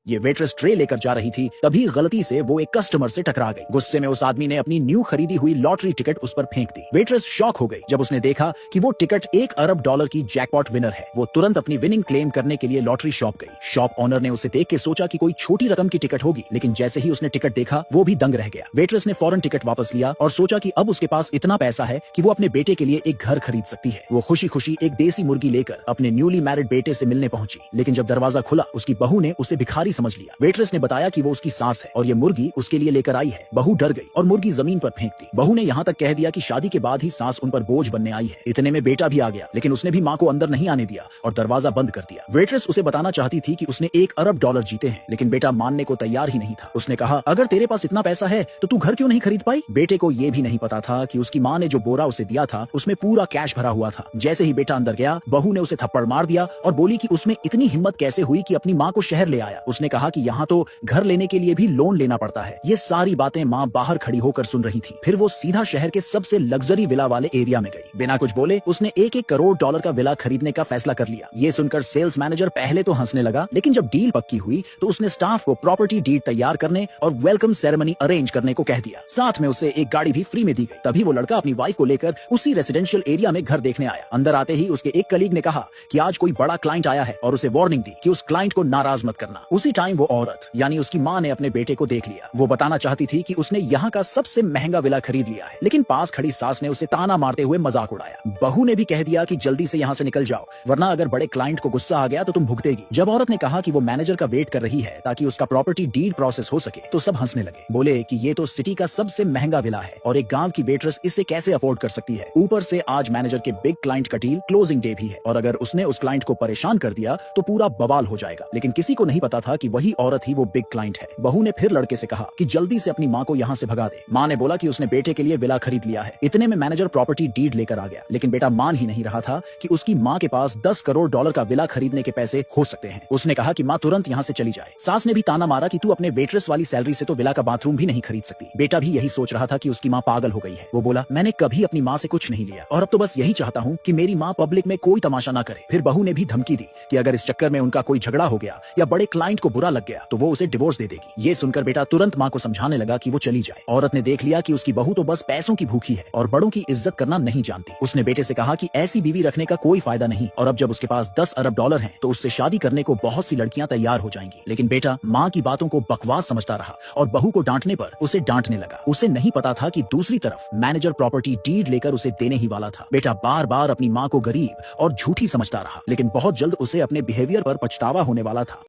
ये waitress tray लेकर जा रही थी, तभी गलती से वो एक कस्टमर से टकरा गई। गुस्से में उस आदमी ने अपनी न्यू खरीदी हुई लॉटरी टिकट उस पर फेंक दी। वेट्रेस शॉक हो गई जब उसने देखा कि वो टिकट $1 अरब की जैकपॉट विनर है। वो तुरंत अपनी विनिंग क्लेम करने के लिए लॉटरी शॉप गई। शॉप ओनर ने उसे देख के सोचा कि कोई छोटी रकम की टिकट होगी, लेकिन जैसे ही उसने टिकट देखा वो भी दंग रह गया। वेट्रेस ने फौरन टिकट वापस लिया और सोचा कि अब उसके पास इतना पैसा है कि वो अपने बेटे के लिए एक घर खरीद सकती है। वो खुशी खुशी एक देसी मुर्गी लेकर अपने न्यूली मैरिड बेटे से मिलने पहुंची, लेकिन जब दरवाजा खुला उसकी बहू ने उसे भिखारी समझ लिया। वेट्रेस ने बताया कि वो उसकी सास है और ये मुर्गी उसके लिए लेकर आई है। बहू डर गई और मुर्गी जमीन पर फेंक दी। बहू ने यहाँ तक कह दिया कि शादी के बाद ही सास उन पर बोझ बनने आई है। इतने में बेटा भी आ गया, लेकिन उसने भी माँ को अंदर नहीं आने दिया और दरवाजा बंद कर दिया। वेट्रेस उसे बताना चाहती थी कि उसने $1 अरब जीते हैं, लेकिन बेटा मानने को तैयार ही नहीं था। उसने कहा, अगर तेरे पास इतना पैसा है तो तू घर क्यों नहीं खरीद पाई? बेटे को ये भी नहीं पता था कि उसकी माँ ने जो बोरा उसे दिया था उसमें पूरा कैश भरा हुआ था। जैसे ही बेटा अंदर गया, बहू ने उसे थप्पड़ मार दिया और बोली कि उसमें इतनी हिम्मत कैसे हुई कि अपनी माँ को शहर ले आया। उसने कहा कि यहाँ तो घर लेने के लिए भी लोन लेना पड़ता है। ये सारी बातें माँ बाहर खड़ी होकर सुन रही थी। फिर वो सीधा शहर के सबसे लग्जरी विला वाले एरिया में गई। बिना कुछ बोले उसने $1-1 करोड़ का विला खरीदने का फैसला कर लिया। ये सुनकर सेल्स मैनेजर पहले तो हंसने लगा, लेकिन जब डील पक्की हुई तो उसने स्टाफ को प्रॉपर्टी डीड तैयार करने और वेलकम सेरेमनी अरेंज करने को कह दिया। साथ में उसे एक गाड़ी भी फ्री में दी गई। तभी वो लड़का अपनी वाइफ को लेकर उसी रेसिडेंशियल एरिया में घर देखने आया। अंदर आते ही उसके एक कलीग ने कहा कि आज कोई बड़ा क्लाइंट आया है और उसे वार्निंग दी कि उस क्लाइंट को नाराज मत करना। उसी टाइम वो औरत यानी उसकी माँ ने अपने बेटे को देख लिया। वो बताना चाहती थी कि उसने यहाँ का सबसे महंगा विला खरीद लिया है, लेकिन पास खड़ी सास ने उसे ताना मारते हुए मजाक उड़ाया। बहू ने भी कह दिया कि जल्दी से यहाँ से निकल जाओ, वरना अगर बड़े क्लाइंट को गुस्सा आ गया तो तुम भुगतेगी। जब औरत ने कहा कि वो मैनेजर का वेट कर रही है ताकि उसका प्रॉपर्टी डीड प्रोसेस हो सके, तो सब हंसने लगे। बोले कि ये तो सिटी का सबसे महंगा विला है और एक गांव की वेट्रेस इसे कैसे अफोर्ड कर सकती है। ऊपर से आज मैनेजर के बिग क्लाइंट का डील क्लोजिंग डे भी है और अगर उसने उस क्लाइंट को परेशान कर दिया तो पूरा बवाल हो जाएगा। लेकिन किसी को नहीं पता था कि वही औरत ही वो बिग क्लाइंट है। बहू ने फिर लड़के से कहा कि जल्दी से अपनी माँ को यहाँ से भगा दे। माँ ने बोला कि उसने बेटे के लिए विला खरीद लिया है। इतने में मैनेजर प्रॉपर्टी डीड लेकर आ गया, लेकिन बेटा मान ही नहीं रहा था कि उसकी माँ के पास $10 करोड़ का विला खरीदने के पैसे हो सकते हैं। उसने कहा कि माँ तुरंत यहाँ से चली जाए। सास ने भी ताना मारा कि तू अपने वेट्रेस वाली सैलरी से तो विला का बाथरूम भी नहीं खरीद सकती। बेटा भी यही सोच रहा था कि उसकी माँ पागल हो गई है। वो बोला, मैंने कभी अपनी माँ से कुछ नहीं लिया और अब तो बस यही चाहता हूँ कि मेरी माँ पब्लिक में कोई तमाशा ना करे। फिर बहू ने भी धमकी दी कि अगर इस चक्कर में उनका कोई झगड़ा हो गया या बड़े क्लाइंट को बुरा लग गया तो वो उसे डिवोर्स दे देगी। ये सुनकर बेटा तुरंत माँ को समझाने लगा कि वो चली जाए। औरत ने देख लिया कि उसकी बहू तो बस पैसों की भूखी है और बड़ों की इज्जत करना नहीं जानती। उसने बेटे से कहा कि ऐसी बीवी रखने का कोई फायदा नहीं और अब जब उसके पास $10 अरब हैं तो उससे शादी करने को बहुत सी लड़कियां तैयार हो जाएंगी। लेकिन बेटा माँ की बातों को बकवास समझता रहा और बहू को डांटने पर उसे डांटने लगा। उसे नहीं पता था कि दूसरी तरफ मैनेजर प्रॉपर्टी डीड लेकर उसे देने ही वाला था। बेटा बार बार अपनी माँ को गरीब और झूठी समझता रहा, लेकिन बहुत जल्द उसे अपने बिहेवियर पर पछतावा होने वाला था।